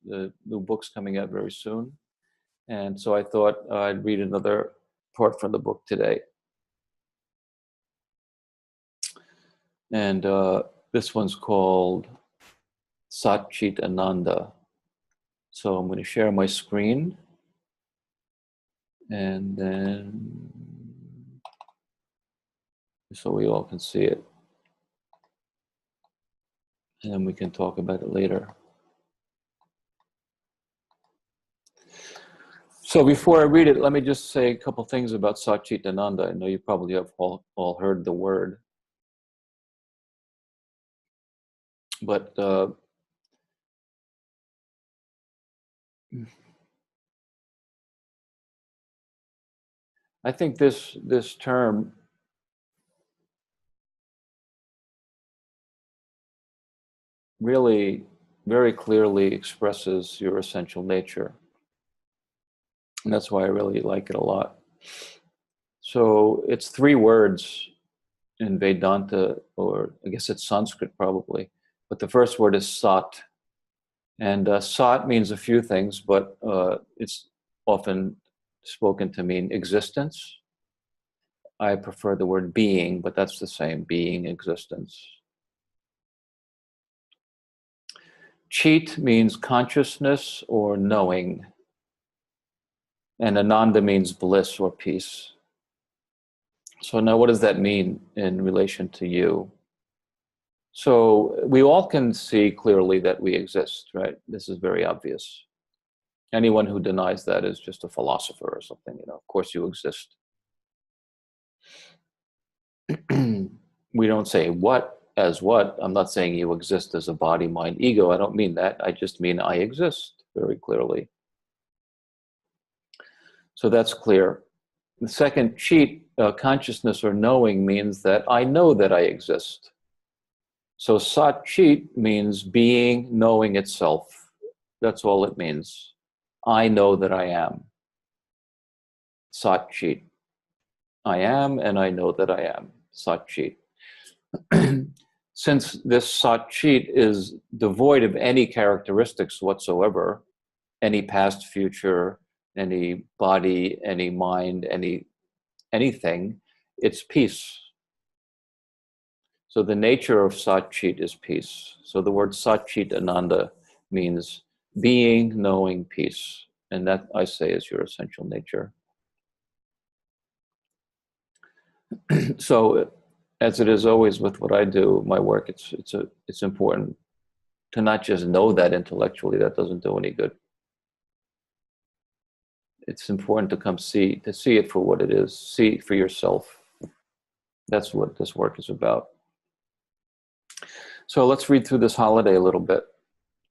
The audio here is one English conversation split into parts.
The new book's coming out very soon. And so I thought I'd read another part from the book today. And this one's called Sat Chit Ananda. So I'm going to share my screen. And then, so we all can see it. And then we can talk about it later. So before I read it, let me just say a couple things about Sat Chit Ananda. I know you probably have all heard the word. But I think this term really very clearly expresses your essential nature. And that's why I really like it a lot. So it's 3 words in Vedanta, or I guess it's Sanskrit probably. But the first word is Sat. And Sat means a few things, but it's often spoken to mean existence. I prefer the word being, but that's the same, being, existence. Chit means consciousness or knowing. And Ananda means bliss or peace. So now what does that mean in relation to you? So we all can see clearly that we exist, right? This is very obvious. Anyone who denies that is just a philosopher or something, you know. Of course you exist. We don't say what as what. I'm not saying you exist as a body, mind, ego. I don't mean that. I just mean I exist very clearly. So that's clear. The second, chit, consciousness or knowing, means that I know that I exist. So Sat Chit means being, knowing itself. That's all it means. I know that I am. Sat Chit. I am and I know that I am. Sat Chit. Since this Sat Chit is devoid of any characteristics whatsoever, any past, future, any body, any mind, anything, it's peace. So the nature of Sat Chit is peace. So the word Sat Chit Ananda means being, knowing, peace. And that, I say, is your essential nature. So as it is always with what I do, my work, it's important to not just know that intellectually. That doesn't do any good. It's important to see it for what it is. See it for yourself. That's what this work is about. So let's read through this holiday a little bit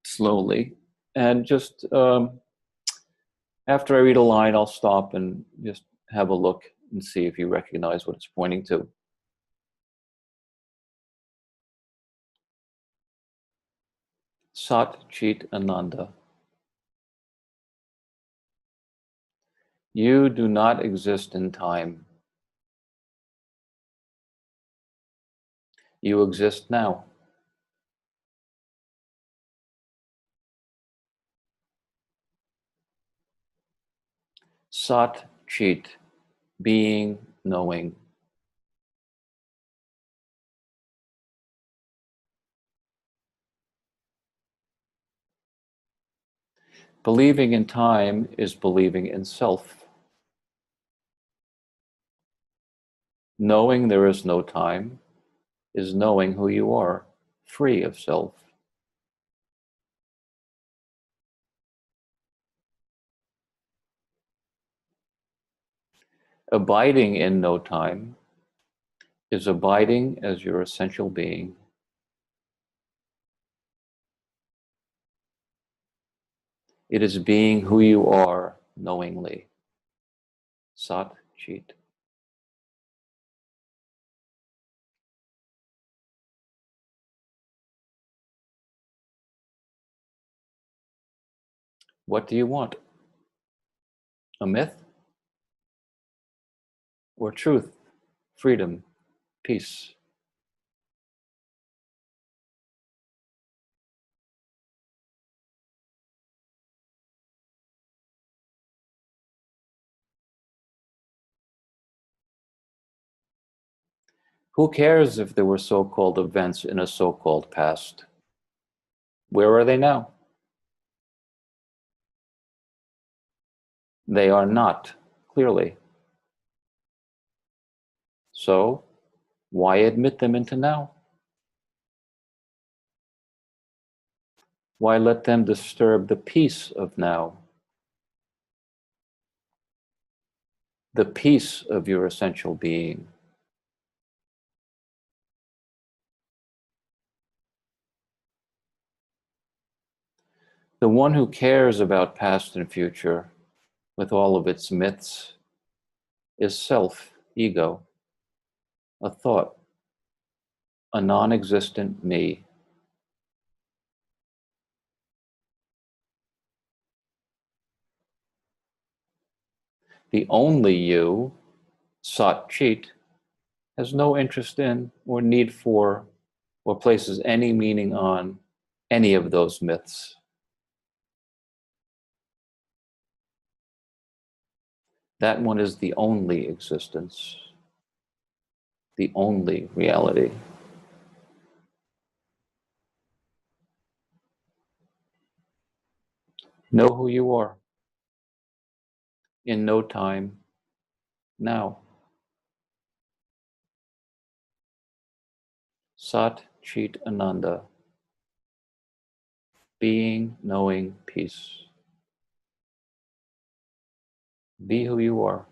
slowly. And just after I read a line, I'll stop and just have a look and see if you recognize what it's pointing to. Sat Chit Ananda. You do not exist in time. You exist now. Sat Chit, being, knowing. Believing in time is believing in self. Knowing there is no time is knowing who you are, free of self. Abiding in no time is abiding as your essential being. It is being who you are knowingly. Sat Chit. What do you want? A myth? Or truth, freedom, peace? Who cares if there were so-called events in a so-called past? Where are they now? They are not, clearly. So, why admit them into now? Why let them disturb the peace of now? The peace of your essential being. The one who cares about past and future, with all of its myths, is self, ego, a thought, a non-existent me. The only you, Sat Chit, has no interest in or need for or places any meaning on any of those myths. That one is the only existence, the only reality. Know who you are in no time, now. Sat Chit Ananda, being, knowing, peace. Be who you are.